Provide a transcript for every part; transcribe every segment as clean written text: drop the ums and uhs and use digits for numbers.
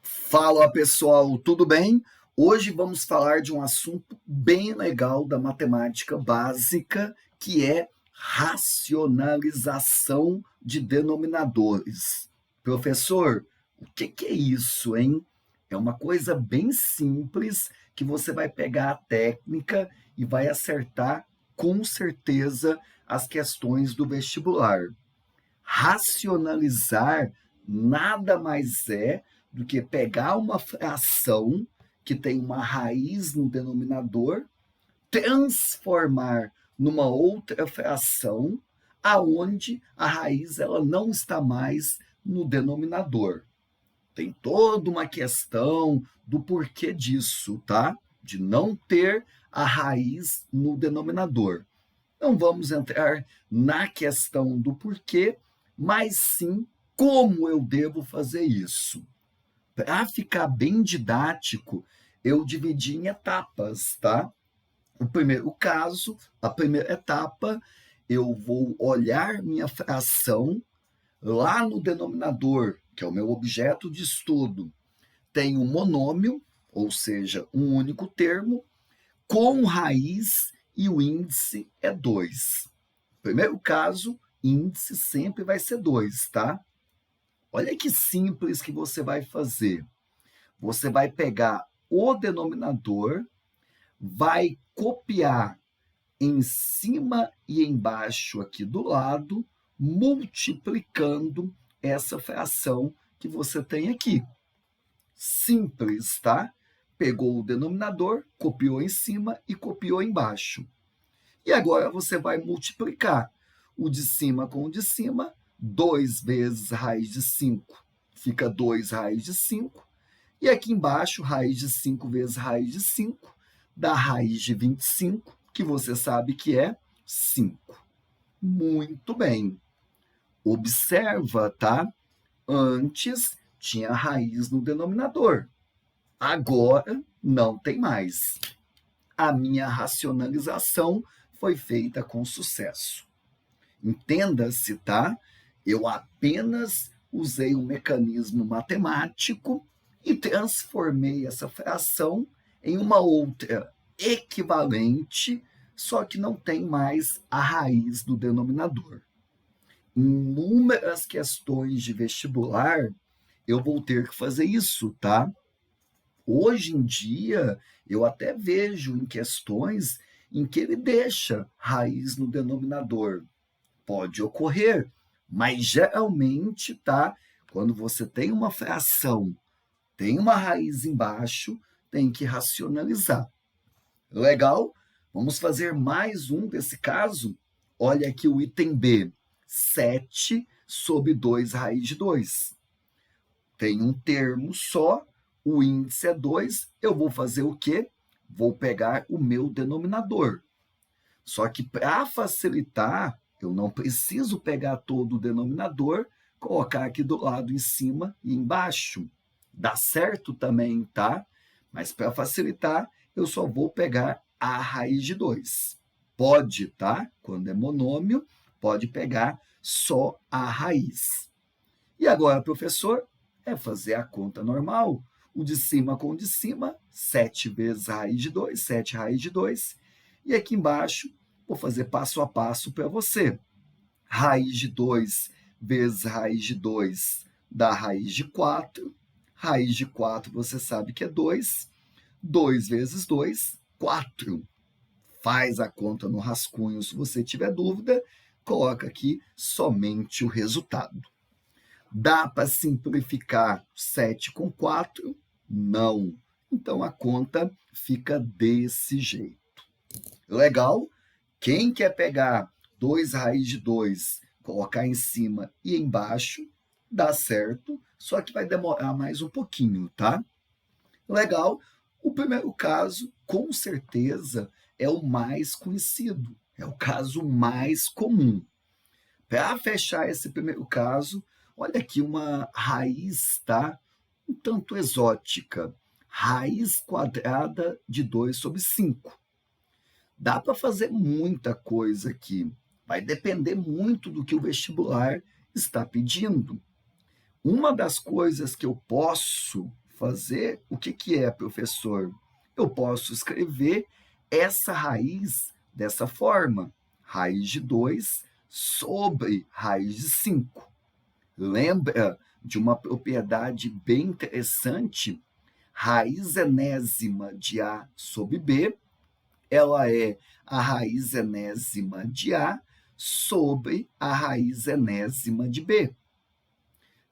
Fala pessoal, tudo bem? Hoje vamos falar de um assunto bem legal da matemática básica, que é racionalização de denominadores. Professor, o que é isso, hein? É uma coisa bem simples que você vai pegar a técnica e vai acertar com certeza as questões do vestibular. Racionalizar nada mais é do que pegar uma fração que tem uma raiz no denominador, transformar numa outra fração, aonde a raiz ela não está mais no denominador. Tem toda uma questão do porquê disso, tá? De não ter a raiz no denominador. Não vamos entrar na questão do porquê, mas sim como eu devo fazer isso. Para ficar bem didático, eu dividi em etapas, tá? O primeiro caso, a primeira etapa, eu vou olhar minha fração lá no denominador, que é o meu objeto de estudo. Tem um monômio, ou seja, um único termo, com raiz e o índice é 2. Primeiro caso, índice sempre vai ser 2, tá? Olha que simples que você vai fazer. Você vai pegar o denominador, vai copiar em cima e embaixo aqui do lado, multiplicando essa fração que você tem aqui. Simples, tá? Pegou o denominador, copiou em cima e copiou embaixo. E agora você vai multiplicar o de cima com o de cima, 2 vezes raiz de 5, fica 2 raiz de 5. E aqui embaixo, raiz de 5 vezes raiz de 5, dá raiz de 25, que você sabe que é 5. Muito bem. Observa, tá? Antes tinha raiz no denominador. Agora não tem mais. A minha racionalização foi feita com sucesso. Entenda-se, tá? Eu apenas usei um mecanismo matemático e transformei essa fração em uma outra equivalente, só que não tem mais a raiz do denominador. Em inúmeras questões de vestibular, eu vou ter que fazer isso, tá? Hoje em dia, eu até vejo em questões em que ele deixa raiz no denominador. Pode ocorrer, mas geralmente, tá? Quando você tem uma fração, tem uma raiz embaixo, tem que racionalizar. Legal? Vamos fazer mais um desse caso? Olha aqui o item B, 7 sobre 2 raiz de 2. Tem um termo só, o índice é 2, eu vou fazer o quê? Vou pegar o meu denominador. Só que para facilitar, eu não preciso pegar todo o denominador, colocar aqui do lado em cima e embaixo. Dá certo também, tá? Mas para facilitar, eu só vou pegar a raiz de 2. Pode, tá? Quando é monômio, pode pegar só a raiz. E agora, professor, é fazer a conta normal. O de cima com o de cima, 7 vezes raiz de 2, 7 raiz de 2. E aqui embaixo, vou fazer passo a passo para você. Raiz de 2 vezes raiz de 2 dá raiz de 4. Raiz de 4 você sabe que é 2. 2 vezes 2, 4. Faz a conta no rascunho se você tiver dúvida. Coloca aqui somente o resultado. Dá para simplificar 7 com 4? Não. Então a conta fica desse jeito. Legal? Quem quer pegar 2 raiz de 2, colocar em cima e embaixo, dá certo, só que vai demorar mais um pouquinho, tá? Legal? O primeiro caso, com certeza, é o mais conhecido, é o caso mais comum. Para fechar esse primeiro caso, olha aqui uma raiz, tá? Um tanto exótica. Raiz quadrada de 2 sobre 5. Dá para fazer muita coisa aqui. Vai depender muito do que o vestibular está pedindo. Uma das coisas que eu posso fazer, o que que é, professor? Eu posso escrever essa raiz dessa forma, raiz de 2 sobre raiz de 5. Lembra de uma propriedade bem interessante? Raiz enésima de A sobre B, ela é a raiz enésima de A sobre a raiz enésima de B.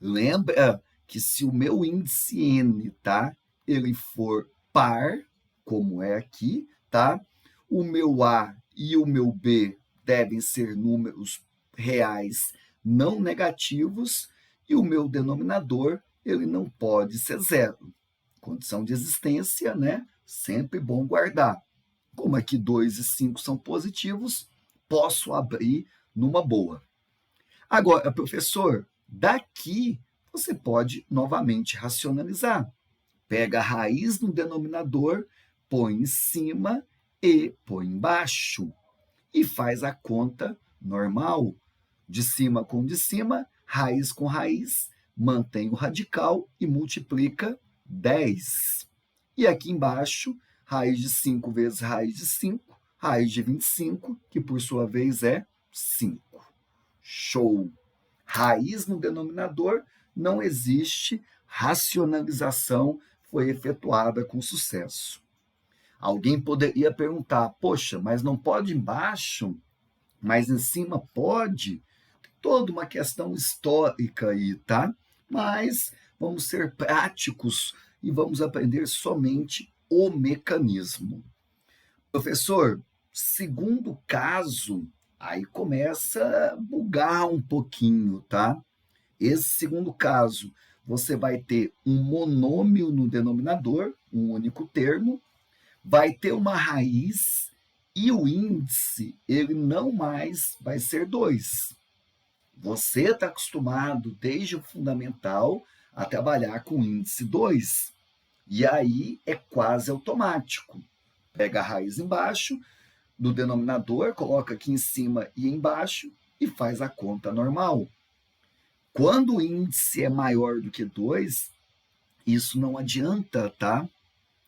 Lembra que se o meu índice N, tá, ele for par, como é aqui, tá, o meu A e o meu B devem ser números reais não negativos e o meu denominador, ele não pode ser zero. Condição de existência, né? Sempre bom guardar. Como aqui 2 e 5 são positivos, posso abrir numa boa. Agora, professor, daqui você pode novamente racionalizar. Pega a raiz no denominador, põe em cima e põe embaixo. E faz a conta normal. De cima com de cima, raiz com raiz, mantém o radical e multiplica 10. E aqui embaixo, raiz de 5 vezes raiz de 5, raiz de 25, que por sua vez é 5. Show! Raiz no denominador, não existe, racionalização foi efetuada com sucesso. Alguém poderia perguntar, poxa, mas não pode embaixo, mas em cima pode? Toda uma questão histórica aí, tá? Mas vamos ser práticos e vamos aprender somente o mecanismo. Professor, segundo caso, aí começa a bugar um pouquinho, tá? Esse segundo caso, você vai ter um monômio no denominador, um único termo, vai ter uma raiz e o índice, ele não mais vai ser 2. Você está acostumado, desde o fundamental, a trabalhar com índice 2. E aí é quase automático. Pega a raiz embaixo do denominador, coloca aqui em cima e embaixo e faz a conta normal. Quando o índice é maior do que 2, isso não adianta, tá?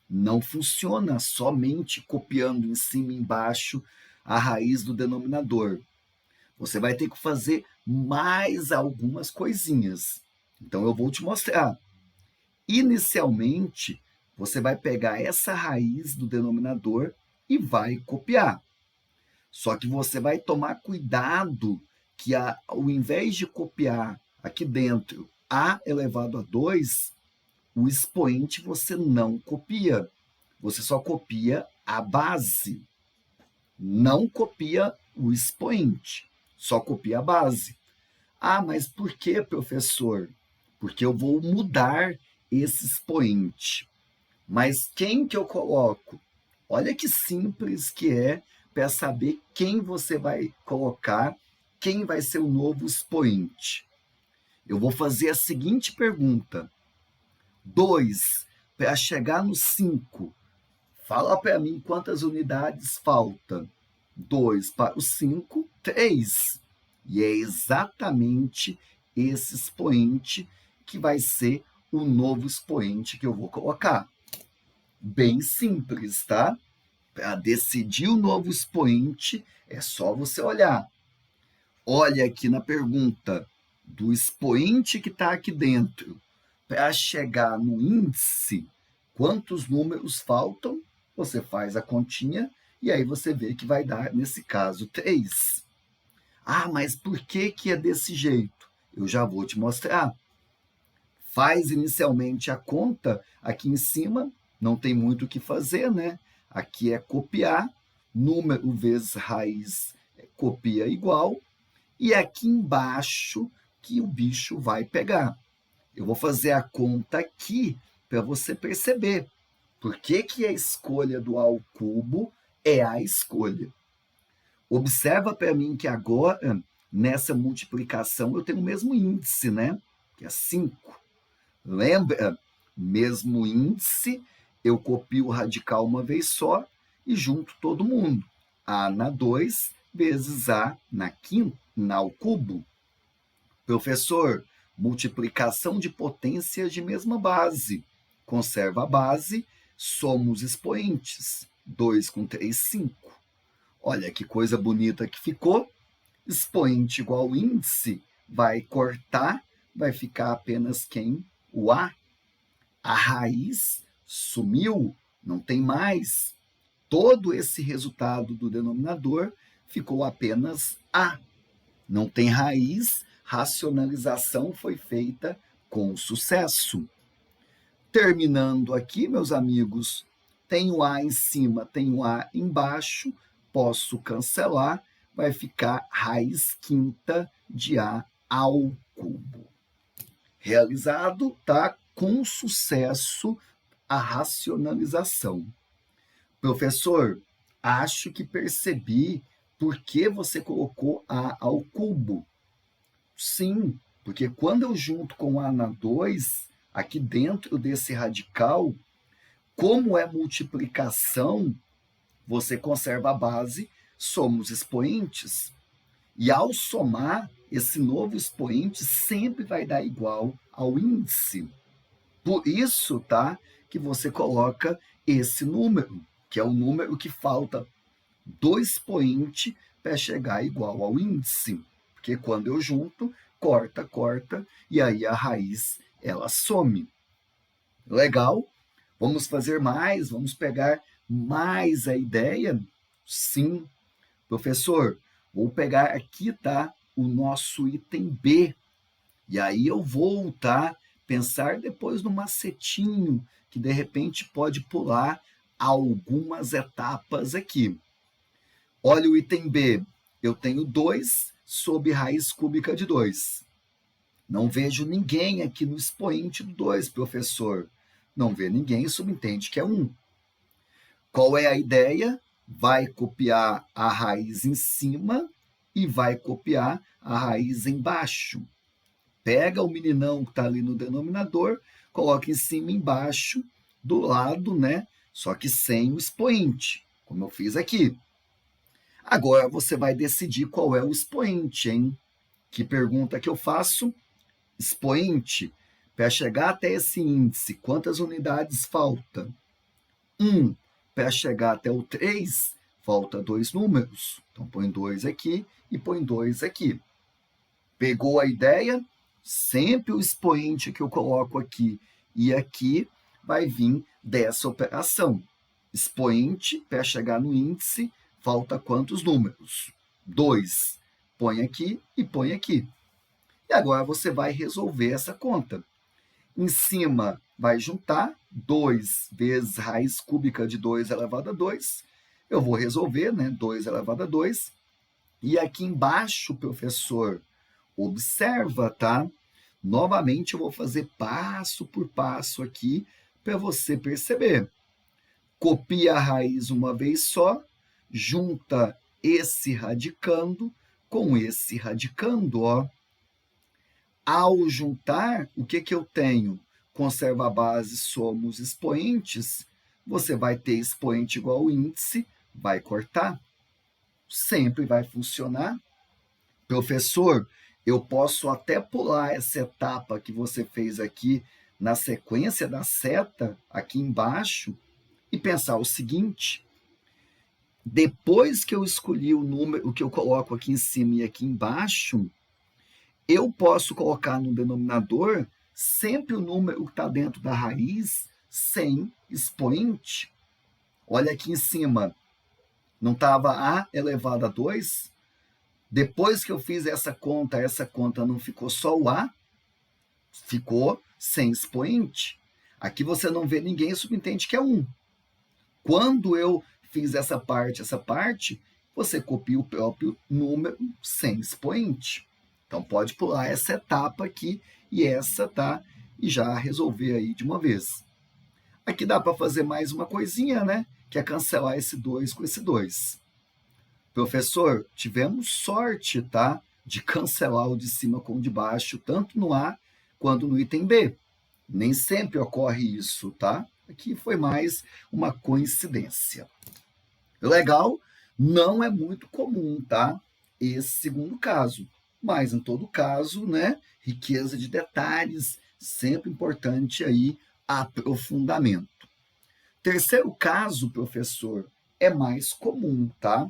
Não funciona somente copiando em cima e embaixo a raiz do denominador. Você vai ter que fazer mais algumas coisinhas. Então, eu vou te mostrar. Inicialmente, você vai pegar essa raiz do denominador e vai copiar. Só que você vai tomar cuidado que, ao invés de copiar aqui dentro a elevado a 2, o expoente você não copia. Você só copia a base. Não copia o expoente, só copia a base. Ah, mas por que, professor? Porque eu vou mudar esse expoente. Mas quem que eu coloco? Olha que simples que é para saber quem você vai colocar, quem vai ser o novo expoente. Eu vou fazer a seguinte pergunta. 2 para chegar no 5. Fala para mim quantas unidades faltam. 2 para o 5, 3. E é exatamente esse expoente que vai ser o novo expoente que eu vou colocar. Bem simples, tá? Para decidir o novo expoente, é só você olhar. Olha aqui na pergunta do expoente que está aqui dentro. Para chegar no índice, quantos números faltam? Você faz a continha e aí você vê que vai dar, nesse caso, 3. Ah, mas por que que é desse jeito? Eu já vou te mostrar. Faz inicialmente a conta aqui em cima, não tem muito o que fazer, né? Aqui é copiar, número vezes raiz copia igual, e aqui embaixo que o bicho vai pegar. Eu vou fazer a conta aqui para você perceber por que que a escolha do A ao cubo é a escolha. Observa para mim que agora, nessa multiplicação, eu tenho o mesmo índice, né? Que é 5. Lembra? Mesmo índice, eu copio o radical uma vez só e junto todo mundo. A na 2 vezes A na quinta, ao cubo. Professor, multiplicação de potências de mesma base. conserva a base, somos expoentes. 2 com 3, 5. Olha que coisa bonita que ficou. Expoente igual índice, vai cortar, vai ficar apenas quem? O A. A raiz sumiu, não tem mais. Todo esse resultado do denominador ficou apenas A. Não tem raiz, racionalização foi feita com sucesso. Terminando aqui, meus amigos, tem o A em cima, tem o A embaixo, posso cancelar, vai ficar raiz quinta de A ao cubo. Realizado, tá? Com sucesso a racionalização. Professor, acho que percebi por que você colocou A ao cubo. Sim, porque quando eu junto com A na 2, aqui dentro desse radical, como é multiplicação, você conserva a base, somos expoentes. E ao somar, esse novo expoente sempre vai dar igual ao índice. Por isso, tá, que você coloca esse número, que é o número que falta do expoente para chegar igual ao índice. Porque quando eu junto, corta, e aí a raiz, ela some. Legal? Vamos fazer mais? Vamos pegar mais a ideia? Sim. Professor, vou pegar aqui, tá, o nosso item B. E aí eu vou, tá, pensar depois no macetinho, que de repente pode pular algumas etapas aqui. Olha o item B, eu tenho 2 sob raiz cúbica de 2. Não vejo ninguém aqui no expoente do 2, professor. Não vê ninguém, subentende que é 1. Qual é a ideia? Vai copiar a raiz em cima e vai copiar a raiz embaixo. Pega o meninão que está ali no denominador, coloca em cima e embaixo, do lado, né? Só que sem o expoente, como eu fiz aqui. Agora você vai decidir qual é o expoente, hein? Que pergunta que eu faço? Expoente, para chegar até esse índice, quantas unidades falta? 1. Para chegar até o 3, falta 2 números. Então, põe 2 aqui e põe 2 aqui. Pegou a ideia? Sempre o expoente que eu coloco aqui e aqui vai vir dessa operação. Expoente, para chegar no índice, falta quantos números? 2. Põe aqui e põe aqui. E agora você vai resolver essa conta. Em cima, vai juntar 2 vezes raiz cúbica de 2 elevado a 2. Eu vou resolver, né? 2 elevado a 2. E aqui embaixo, professor, observa, tá? Novamente, eu vou fazer passo por passo aqui para você perceber. Copia a raiz uma vez só, junta esse radicando com esse radicando, ó. Ao juntar, o que eu tenho? Conserva a base, somos expoentes. Você vai ter expoente igual ao índice, vai cortar. Sempre vai funcionar. Professor, eu posso até pular essa etapa que você fez aqui na sequência da seta, aqui embaixo, e pensar o seguinte: depois que eu escolhi o número que eu coloco aqui em cima e aqui embaixo, eu posso colocar no denominador sempre o número que está dentro da raiz sem expoente. Olha aqui em cima, não estava A elevado a 2? Depois que eu fiz essa conta não ficou só o A? Ficou sem expoente. Aqui você não vê ninguém, subentende que é 1. Quando eu fiz essa parte, você copia o próprio número sem expoente. Então, pode pular essa etapa aqui e essa, tá? E já resolver aí de uma vez. Aqui dá para fazer mais uma coisinha, né? Que é cancelar esse 2 com esse 2. Professor, tivemos sorte, tá? De cancelar o de cima com o de baixo, tanto no A quanto no item B. Nem sempre ocorre isso, tá? Aqui foi mais uma coincidência. Legal? Não é muito comum, tá? Esse segundo caso. Mas, em todo caso, né, riqueza de detalhes, sempre importante aí aprofundamento. Terceiro caso, professor, é mais comum, tá?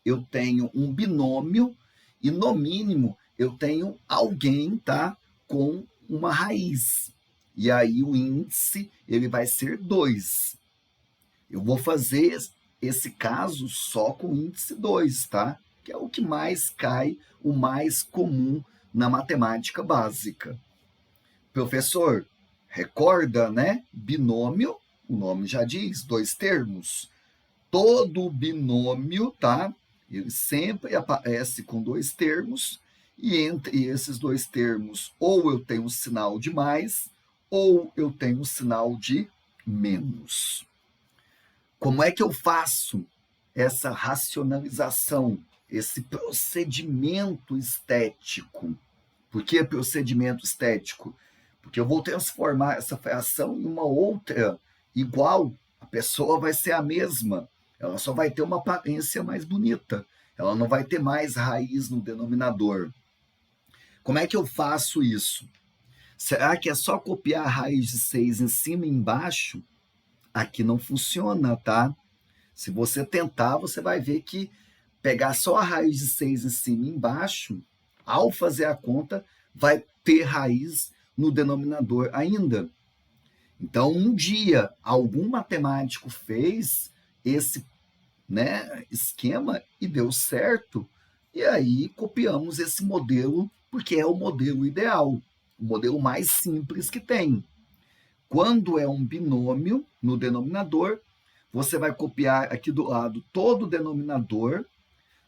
Eu tenho um binômio e, no mínimo, eu tenho alguém, tá, com uma raiz. E aí o índice ele vai ser 2. Eu vou fazer esse caso só com índice 2, tá? Que é o que mais cai, o mais comum na matemática básica. Professor, recorda, né? Binômio, o nome já diz, 2 termos. Todo binômio, tá? Ele sempre aparece com 2 termos, e entre esses 2 termos, ou eu tenho um sinal de mais, ou eu tenho um sinal de menos. Como é que eu faço essa racionalização, esse procedimento estético? Por que procedimento estético? Porque eu vou transformar essa fração em uma outra igual, a pessoa vai ser a mesma, ela só vai ter uma aparência mais bonita, ela não vai ter mais raiz no denominador. Como é que eu faço isso? Será que é só copiar a raiz de 6 em cima e embaixo? Aqui não funciona, tá? Se você tentar, você vai ver que pegar só a raiz de 6 em cima e embaixo, ao fazer a conta, vai ter raiz no denominador ainda. Então, um dia, algum matemático fez esse, né, esquema e deu certo, e aí copiamos esse modelo, porque é o modelo ideal, o modelo mais simples que tem. Quando é um binômio no denominador, você vai copiar aqui do lado todo o denominador,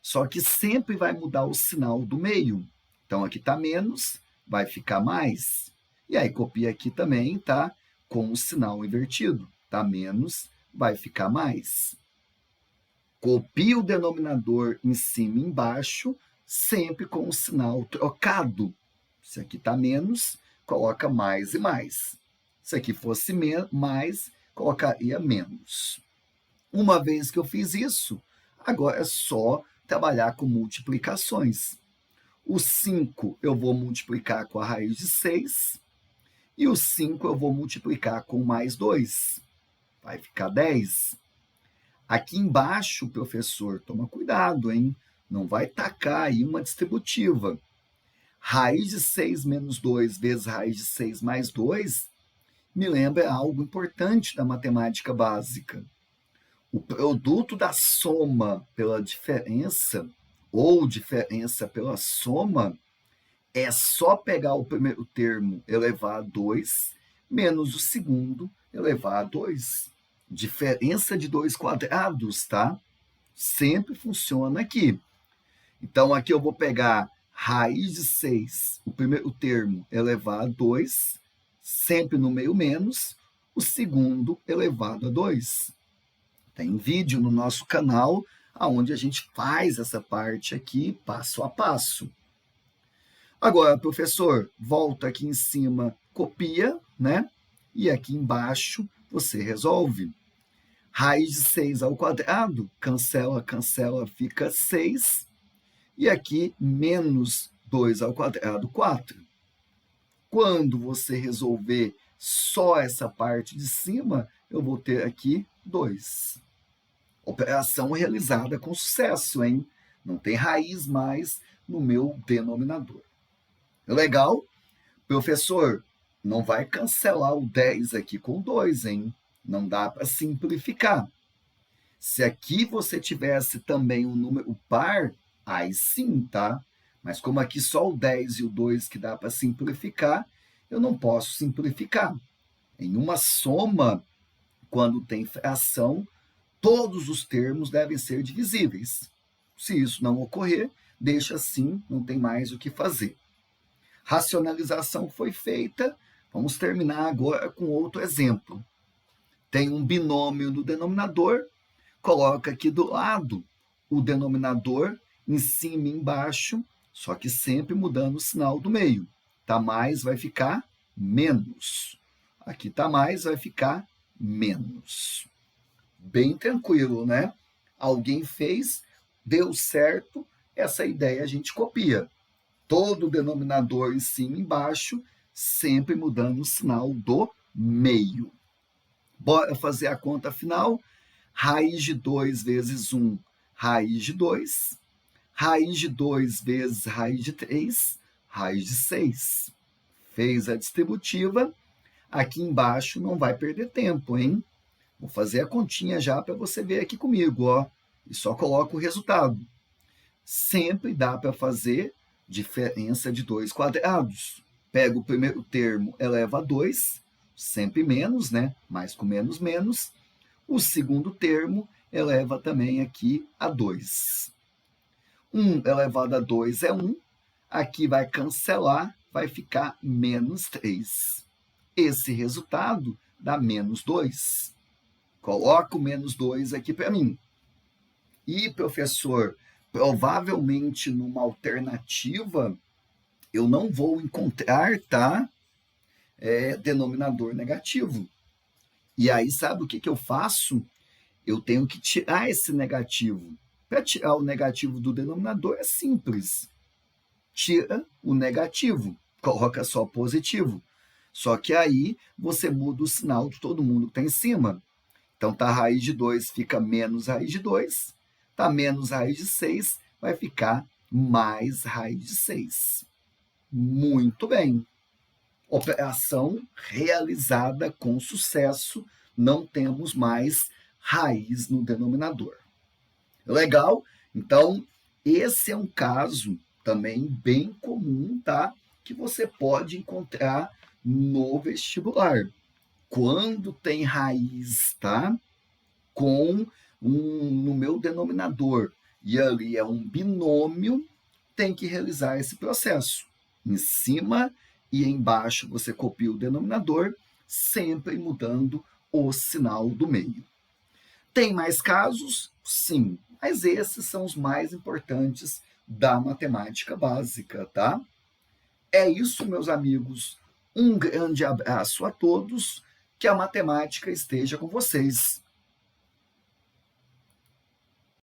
só que sempre vai mudar o sinal do meio. Então, aqui está menos, vai ficar mais. E aí, copia aqui também, tá? Com o sinal invertido. Tá menos, vai ficar mais. Copia o denominador em cima e embaixo, sempre com o sinal trocado. Se aqui está menos, coloca mais e mais. Se aqui fosse mais, colocaria menos. Uma vez que eu fiz isso, agora é só trabalhar com multiplicações. O 5 eu vou multiplicar com a raiz de 6, e o 5 eu vou multiplicar com mais 2. Vai ficar 10. Aqui embaixo, professor, toma cuidado, hein? Não vai tacar aí uma distributiva. Raiz de 6 menos 2 vezes raiz de 6 mais 2 me lembra algo importante da matemática básica. O produto da soma pela diferença, ou diferença pela soma, é só pegar o primeiro termo elevado a 2, menos o segundo elevado a 2. Diferença de 2 quadrados, tá? Sempre funciona aqui. Então, aqui eu vou pegar raiz de 6, o primeiro termo elevado a 2, sempre no meio menos, o segundo elevado a 2. Tem vídeo no nosso canal onde a gente faz essa parte aqui passo a passo. Agora, professor, volta aqui em cima, copia, né? E aqui embaixo você resolve. Raiz de 6 ao quadrado, cancela, cancela, fica 6. E aqui, menos 2 ao quadrado, 4. Quando você resolver só essa parte de cima, eu vou ter aqui 2. Operação realizada com sucesso, hein? Não tem raiz mais no meu denominador. Legal? Professor, não vai cancelar o 10 aqui com 2, hein? Não dá para simplificar. Se aqui você tivesse também um número par, aí sim, tá? Mas como aqui só o 10 e o 2 que dá para simplificar, eu não posso simplificar. Em uma soma, quando tem fração, todos os termos devem ser divisíveis. Se isso não ocorrer, deixa assim, não tem mais o que fazer. Racionalização foi feita, vamos terminar agora com outro exemplo. Tem um binômio no denominador, coloca aqui do lado o denominador em cima e embaixo, só que sempre mudando o sinal do meio. Tá mais, vai ficar menos. Aqui tá mais, vai ficar menos. Bem tranquilo, né? Alguém fez, deu certo, essa ideia a gente copia. Todo o denominador em cima e embaixo, sempre mudando o sinal do meio. Bora fazer a conta final? Raiz de 2 vezes 1, raiz de 2. Raiz de 2 vezes raiz de 3, raiz de 6. Fez a distributiva. Aqui embaixo não vai perder tempo, hein? Vou fazer a continha já para você ver aqui comigo, ó. E só coloco o resultado. Sempre dá para fazer diferença de 2 quadrados. Pega o primeiro termo, eleva a 2, sempre menos, né? Mais com menos, menos. O segundo termo eleva também aqui a 2. 1 elevado a 2 é 1. Aqui vai cancelar, vai ficar menos 3. Esse resultado dá menos 2. Coloco menos 2 aqui para mim. E, professor, provavelmente numa alternativa eu não vou encontrar, tá? Denominador negativo. E aí, sabe o que eu faço? Eu tenho que tirar esse negativo. Para tirar o negativo do denominador é simples. Tira o negativo, coloca só positivo. Só que aí você muda o sinal de todo mundo que está em cima. Então, tá raiz de 2 fica menos raiz de 2. Tá menos raiz de 6, vai ficar mais raiz de 6. Muito bem. Operação realizada com sucesso. Não temos mais raiz no denominador. Legal? Então, esse é um caso também bem comum, tá? Que você pode encontrar no vestibular. Quando tem raiz, tá? No meu denominador, e ali é um binômio, tem que realizar esse processo. Em cima e embaixo você copia o denominador, sempre mudando o sinal do meio. Tem mais casos? Sim, mas esses são os mais importantes da matemática básica, tá? É isso, meus amigos. Um grande abraço a todos, que a matemática esteja com vocês.